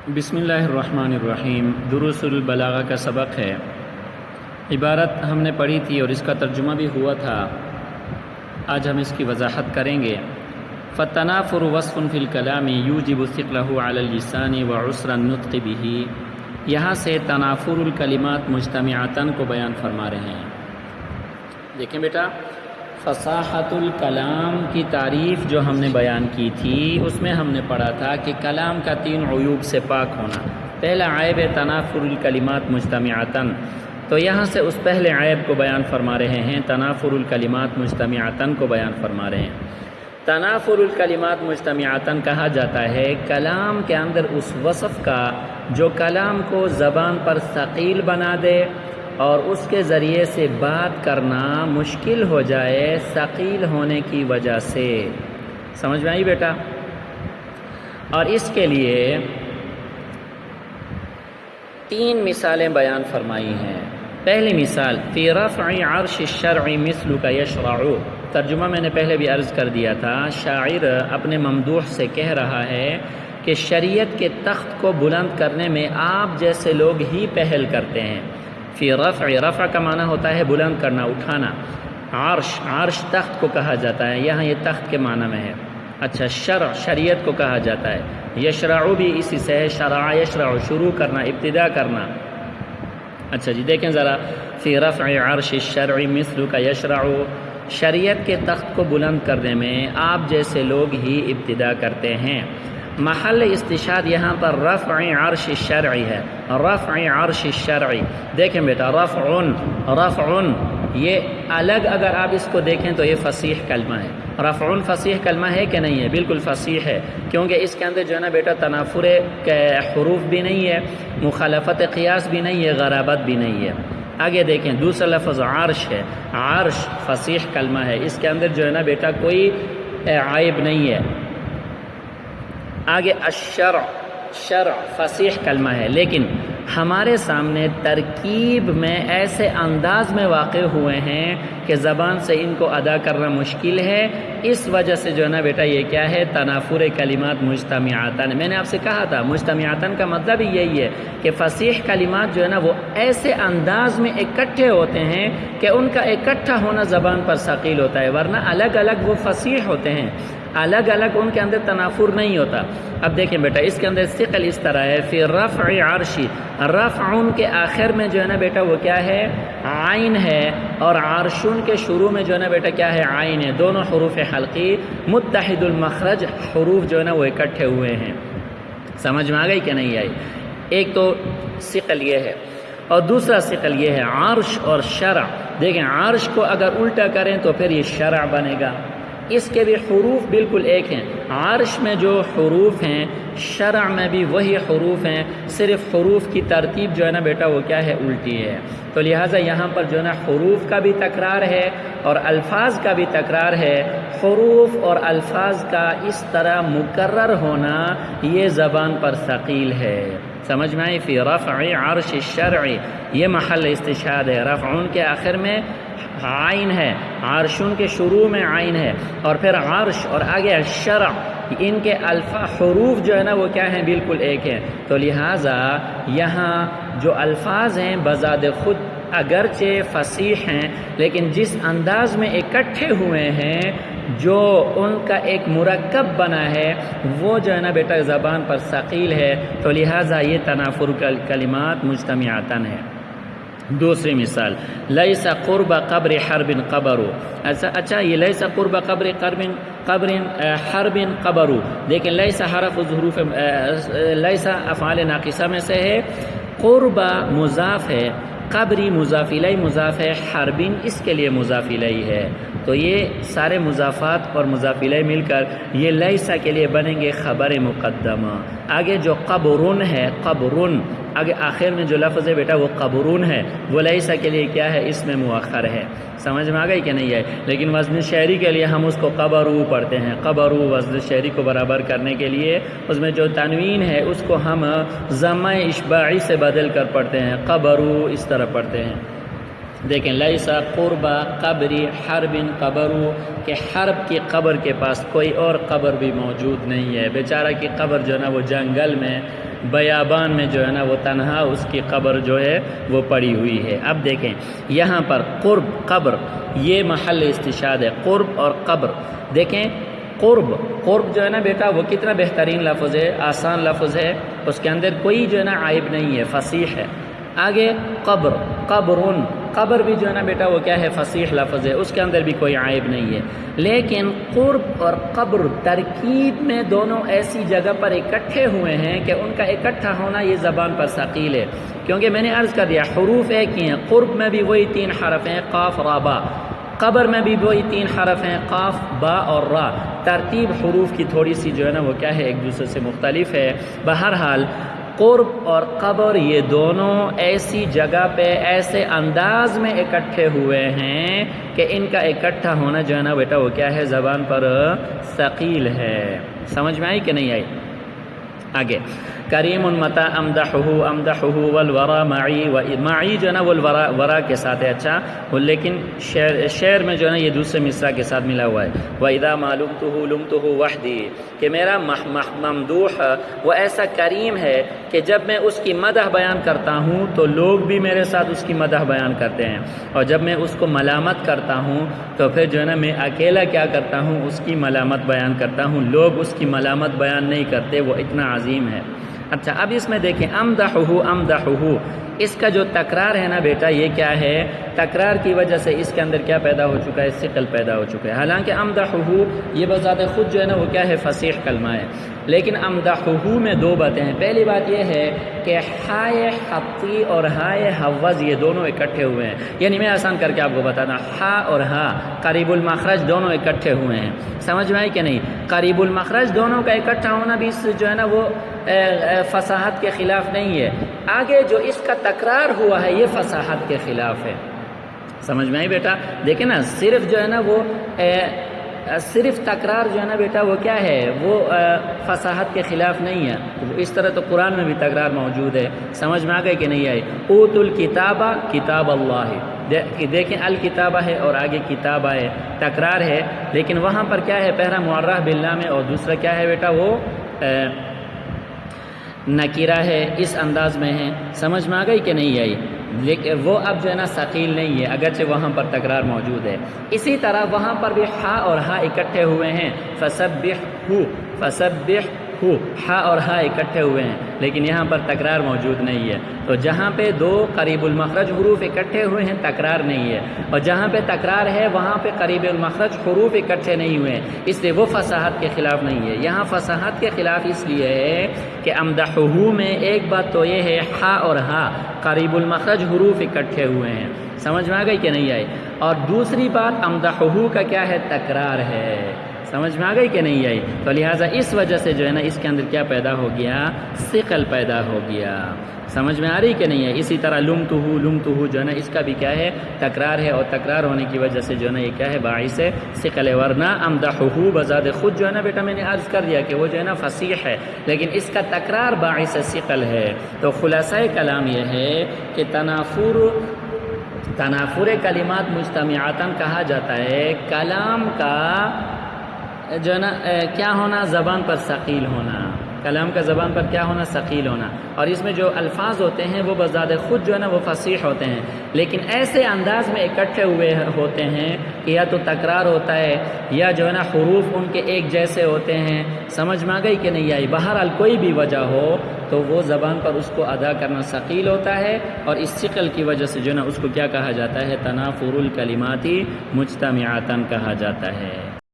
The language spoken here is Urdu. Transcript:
بسم اللہ الرحمن الرحیم۔ دروس البلاغہ کا سبق ہے۔ عبارت ہم نے پڑھی تھی اور اس کا ترجمہ بھی ہوا تھا، آج ہم اس کی وضاحت کریں گے۔ فالتنافر وصف فی الکلام یوجب ثقلہ علی اللسان وعسر النطق بہ۔ یہاں سے تنافر الکلمات مجتمعتاً کو بیان فرما رہے ہیں۔ دیکھیں بیٹا، فصاحت الکلام کی تعریف جو ہم نے بیان کی تھی، اس میں ہم نے پڑھا تھا کہ کلام کا 3 عیوب سے پاک ہونا۔ پہلا عیب ہے تنافر الکلمات مجتمعتاً، تو یہاں سے اس پہلے عیب کو بیان فرما رہے ہیں، تنافر الکلمات مجتمعتاً کو بیان فرما رہے ہیں۔ تنافر الکلمات مجتمعتاً کہا جاتا ہے کلام کے اندر اس وصف کا جو کلام کو زبان پر ثقیل بنا دے اور اس کے ذریعے سے بات کرنا مشکل ہو جائے ثقیل ہونے کی وجہ سے۔ سمجھ میں آئی بیٹا؟ اور اس کے لیے 3 مثالیں بیان فرمائی ہیں۔ پہلی مثال فی رفع عرش الشرع مثلک یشرع۔ ترجمہ میں نے پہلے بھی عرض کر دیا تھا، شاعر اپنے ممدوح سے کہہ رہا ہے کہ شریعت کے تخت کو بلند کرنے میں آپ جیسے لوگ ہی پہل کرتے ہیں۔ فی رفع کا معنی ہوتا ہے بلند کرنا، اٹھانا۔ عرش تخت کو کہا جاتا ہے، یہاں یہ تخت کے معنی میں ہے۔ اچھا، شرع شریعت کو کہا جاتا ہے، یشرع بھی اسی سے ہے، شرع یشرع شروع کرنا، ابتدا کرنا۔ اچھا جی، دیکھیں ذرا، فی رفع عرش الشرع مثلک یشرع، شریعت کے تخت کو بلند کرنے میں آپ جیسے لوگ ہی ابتدا کرتے ہیں۔ محل استشہاد یہاں پر رفع عرش الشرعی ہے، رفع عرش الشرعی۔ دیکھیں بیٹا، رفع یہ الگ اگر آپ اس کو دیکھیں تو یہ فصیح کلمہ ہے۔ رفع فصیح کلمہ ہے کہ نہیں ہے؟ بالکل فصیح ہے، کیونکہ اس کے اندر جو ہے نا بیٹا تنافر حروف بھی نہیں ہے، مخالفت قیاس بھی نہیں ہے، غرابت بھی نہیں ہے۔ آگے دیکھیں، دوسرا لفظ عرش ہے، عرش فصیح کلمہ ہے، اس کے اندر جو ہے نا بیٹا کوئی عیب نہیں ہے۔ آگے شرع فصیح کلمہ ہے، لیکن ہمارے سامنے ترکیب میں ایسے انداز میں واقع ہوئے ہیں کہ زبان سے ان کو ادا کرنا مشکل ہے، اس وجہ سے جو ہے نا بیٹا یہ کیا ہے؟ تنافر کلمات مجتمعتاً۔ میں نے آپ سے کہا تھا مجتمعتاً کا مطلب ہی یہی ہے کہ فصیح کلمات جو ہے نا وہ ایسے انداز میں اکٹھے ہوتے ہیں کہ ان کا اکٹھا ہونا زبان پر ثقیل ہوتا ہے، ورنہ الگ الگ وہ فصیح ہوتے ہیں، الگ الگ ان کے اندر تنافر نہیں ہوتا۔ اب دیکھیں بیٹا، اس کے اندر ثقل اس طرح ہے، فی رفع عرشی، رفع کے آخر میں جو ہے نا بیٹا وہ کیا ہے؟ عین ہے، اور عرشون کے شروع میں جو ہے نا بیٹا کیا ہے؟ عین ہے۔ دونوں حروف حلقی متحد المخرج حروف جو ہے نا وہ اکٹھے ہوئے ہیں۔ سمجھ میں آ گئی کہ نہیں آئی؟ ایک تو ثقل یہ ہے، اور دوسرا ثقل یہ ہے عرش اور شرع۔ دیکھیں، عرش کو اگر الٹا کریں تو پھر یہ شرع بنے گا، اس کے بھی حروف بالکل ایک ہیں۔ عرش میں جو حروف ہیں شرع میں بھی وہی حروف ہیں، صرف حروف کی ترتیب جو ہے نا بیٹا وہ کیا ہے؟ الٹی ہے۔ تو لہٰذا یہاں پر جو ہے نا حروف کا بھی تکرار ہے اور الفاظ کا بھی تکرار ہے۔ حروف اور الفاظ کا اس طرح مکرر ہونا یہ زبان پر ثقیل ہے۔ سمجھ میں آئی؟ فی رفع عرش الشرع، یہ محل استشہاد ہے۔ رفعون کے آخر میں عین ہے، عرشون کے شروع میں عین ہے، اور پھر عرش اور آگے شرع، ان کے حروف جو ہے نا وہ کیا ہیں؟ بالکل ایک ہیں۔ تو لہٰذا یہاں جو الفاظ ہیں بذات خود اگرچہ فصیح ہیں، لیکن جس انداز میں اکٹھے ہوئے ہیں، جو ان کا ایک مرکب بنا ہے، وہ جو ہے نا بیٹا زبان پر ثقیل ہے، تو لہٰذا یہ تنافر کلمات مجتمعتاً ہے۔ دوسری مثال، لیس قرب قبر حرب قبر۔ اچھا، یہ لیس قرب قبر حرب قبر، دیکھیں لیس حرف حروف لیس افعال ناقصہ میں سے ہے، قرب مضاف ہے، قبری مضاف الیہ مضاف ہے، حربین اس کے لیے مضاف الیہ ہے۔ تو یہ سارے مضافات اور مضاف الیہ مل کر یہ لیسا کے لیے بنیں گے خبر مقدمہ۔ آگے جو قبرن ہے، قبرن، آگے آخر میں جو لفظ ہے بیٹا وہ قبرن ہے، وہ لیسا کے لیے کیا ہے؟ اس میں مؤخر ہے۔ سمجھ میں آ گئی کہ نہیں ہے؟ لیکن وزن شعری کے لیے ہم اس کو قبرو پڑھتے ہیں، قبرو وزن شعری کو برابر کرنے کے لیے اس میں جو تنوین ہے اس کو ہم ضمہ اشباعی سے بدل کر پڑھتے ہیں، قبرو اس طرح پڑھتے ہیں۔ دیکھیں لیسا قربا قبری حرب قبرو، کہ حرب کی قبر کے پاس کوئی اور قبر بھی موجود نہیں ہے، بیچارہ کی قبر جو ہے نا وہ جنگل میں بیابان میں جو ہے نا وہ تنہا اس کی قبر جو ہے وہ پڑی ہوئی ہے۔ اب دیکھیں یہاں پر قرب قبر یہ محل استشہاد ہے، قرب اور قبر۔ دیکھیں قرب جو ہے نا بیٹا وہ کتنا بہترین لفظ ہے، آسان لفظ ہے، اس کے اندر کوئی جو ہے نا عیب نہیں ہے، فصیح ہے۔ آگے قبر قبر بھی جو ہے نا بیٹا وہ کیا ہے، فصیح لفظ ہے، اس کے اندر بھی کوئی عیب نہیں ہے۔ لیکن قرب اور قبر ترکیب میں دونوں ایسی جگہ پر اکٹھے ہوئے ہیں کہ ان کا اکٹھا ہونا یہ زبان پر ثقیل ہے، کیونکہ میں نے عرض کر دیا حروف ایک ہی ہیں، قرب میں بھی وہی 3 حرف ہیں قاف را با، قبر میں بھی وہی 3 حرف ہیں قاف با اور را، ترتیب حروف کی تھوڑی سی جو ہے نا وہ کیا ہے ایک دوسرے سے مختلف ہے۔ بہرحال قرب اور قبر یہ دونوں ایسی جگہ پہ ایسے انداز میں اکٹھے ہوئے ہیں کہ ان کا اکٹھا ہونا جو ہے نا بیٹا وہ کیا ہے زبان پر ثقیل ہے۔ سمجھ میں آئی کہ نہیں آئی؟ آگے کریم متا امدحہ والورا معی، معی جو ہے نا والورا کے ساتھ ہے، اچھا لیکن شعر میں جو ہے نا یہ دوسرے مصرع کے ساتھ ملا ہوا ہے۔ وَإِذَا مَا لُمْتُهُ وَحْدِي، کہ میرا ممدوح وہ ایسا کریم ہے کہ جب میں اس کی مدح بیان کرتا ہوں تو لوگ بھی میرے ساتھ اس کی مدح بیان کرتے ہیں، اور جب میں اس کو ملامت کرتا ہوں تو پھر جو ہے نا میں اکیلا کیا کرتا ہوں اس کی ملامت بیان کرتا ہوں، لوگ اس کی ملامت بیان نہیں کرتے، وہ اتنا عظیم ہے۔ اچھا اب اس میں دیکھیں امدحہ اس کا جو تکرار ہے نا بیٹا یہ کیا ہے، تکرار کی وجہ سے اس کے اندر کیا پیدا ہو چکا ہے، ثقل پیدا ہو چکا ہے۔ حالانکہ امدحہ یہ بذات خود جو ہے نا وہ کیا ہے فصیح کلمہ ہے، لیکن امدحہ میں 2 باتیں ہیں۔ پہلی بات یہ ہے کہ ہائے حقی اور ہائے حوض یہ دونوں اکٹھے ہوئے ہیں، یعنی میں آسان کر کے آپ کو بتانا، ہا اور ہا قریب المخرج دونوں اکٹھے ہوئے ہیں، سمجھ میں آئی کہ نہیں؟ قریب المخرج دونوں کا اکٹھا ہونا بھی اس جو ہے نا وہ فصاحت کے خلاف نہیں ہے، آگے جو اس کا تکرار ہوا ہے یہ فصاحت کے خلاف ہے۔ سمجھ میں آئی بیٹا؟ دیکھیں نا صرف جو ہے نا وہ صرف تکرار جو ہے نا بیٹا وہ کیا ہے، وہ فصاحت کے خلاف نہیں ہے، اس طرح تو قرآن میں بھی تکرار موجود ہے۔ سمجھ میں آ گئی کہ نہیں آئی؟ اوت الکتابہ کتاب اللہ، دیکھیں الکتابہ ہے اور آگے کتابہ ہے، تکرار ہے، لیکن وہاں پر کیا ہے پہلا معرف باللام ہے اور دوسرا کیا ہے بیٹا وہ نکیرہ ہے، اس انداز میں ہے۔ سمجھ میں آ گئی کہ نہیں آئی؟ لیکن وہ اب جو ہے نا ثقیل نہیں ہے، اگرچہ وہاں پر تکرار موجود ہے۔ اسی طرح وہاں پر بھی ہا اور ہا اکٹھے ہوئے ہیں، فسبح ہا اور ہا اکٹھے ہوئے ہیں، لیکن یہاں پر تکرار موجود نہیں ہے۔ تو جہاں پہ 2 قریب المخرج حروف اکٹھے ہوئے ہیں تکرار نہیں ہے، اور جہاں پہ تکرار ہے وہاں پہ قریب المخرج حروف اکٹھے نہیں ہوئے ہیں، اس لیے وہ فصاحت کے خلاف نہیں ہے۔ یہاں فصاحت کے خلاف اس لیے ہے کہ امدحہ میں ایک بات تو یہ ہے ہا اور ہا قریب المخرج حروف اکٹھے ہوئے ہیں، سمجھ میں آ گئی کہ نہیں آئی؟ اور دوسری بات امدحہ کا کیا ہے تکرار ہے، سمجھ میں آ گئی کہ نہیں آئی؟ تو لہٰذا اس وجہ سے جو ہے نا اس کے اندر کیا پیدا ہو گیا، ثقل پیدا ہو گیا۔ سمجھ میں آ رہی کہ نہیں ہے؟ اسی طرح لمتہ جو ہے نا اس کا بھی کیا ہے تکرار ہے، اور تکرار ہونے کی وجہ سے جو ہے نا یہ کیا ہے باعث ثقل ہے، ورنہ امدحہ بذات خود جو ہے نا بیٹا میں نے عرض کر دیا کہ وہ جو ہے نا فصیح ہے، لیکن اس کا تکرار باعث ثقل ہے۔ تو خلاصہ کلام یہ ہے کہ تنافر کلمات مجتمعاتن کہا جاتا ہے کلام کا جو ہے نا کیا ہونا، زبان پر ثقیل ہونا، کلام کا زبان پر کیا ہونا، ثقیل ہونا، اور اس میں جو الفاظ ہوتے ہیں وہ بذات خود جو ہے نا وہ فصیح ہوتے ہیں، لیکن ایسے انداز میں اکٹھے ہوئے ہوتے ہیں کہ یا تو تکرار ہوتا ہے یا جو ہے نا حروف ان کے ایک جیسے ہوتے ہیں۔ سمجھ میں آ گئی کہ نہیں آئی؟ بہرحال کوئی بھی وجہ ہو تو وہ زبان پر اس کو ادا کرنا ثقیل ہوتا ہے، اور اس ثقل کی وجہ سے جو ہے نا اس کو کیا کہا جاتا ہے، تنافر الکلمات مجتمعاتن کہا جاتا ہے۔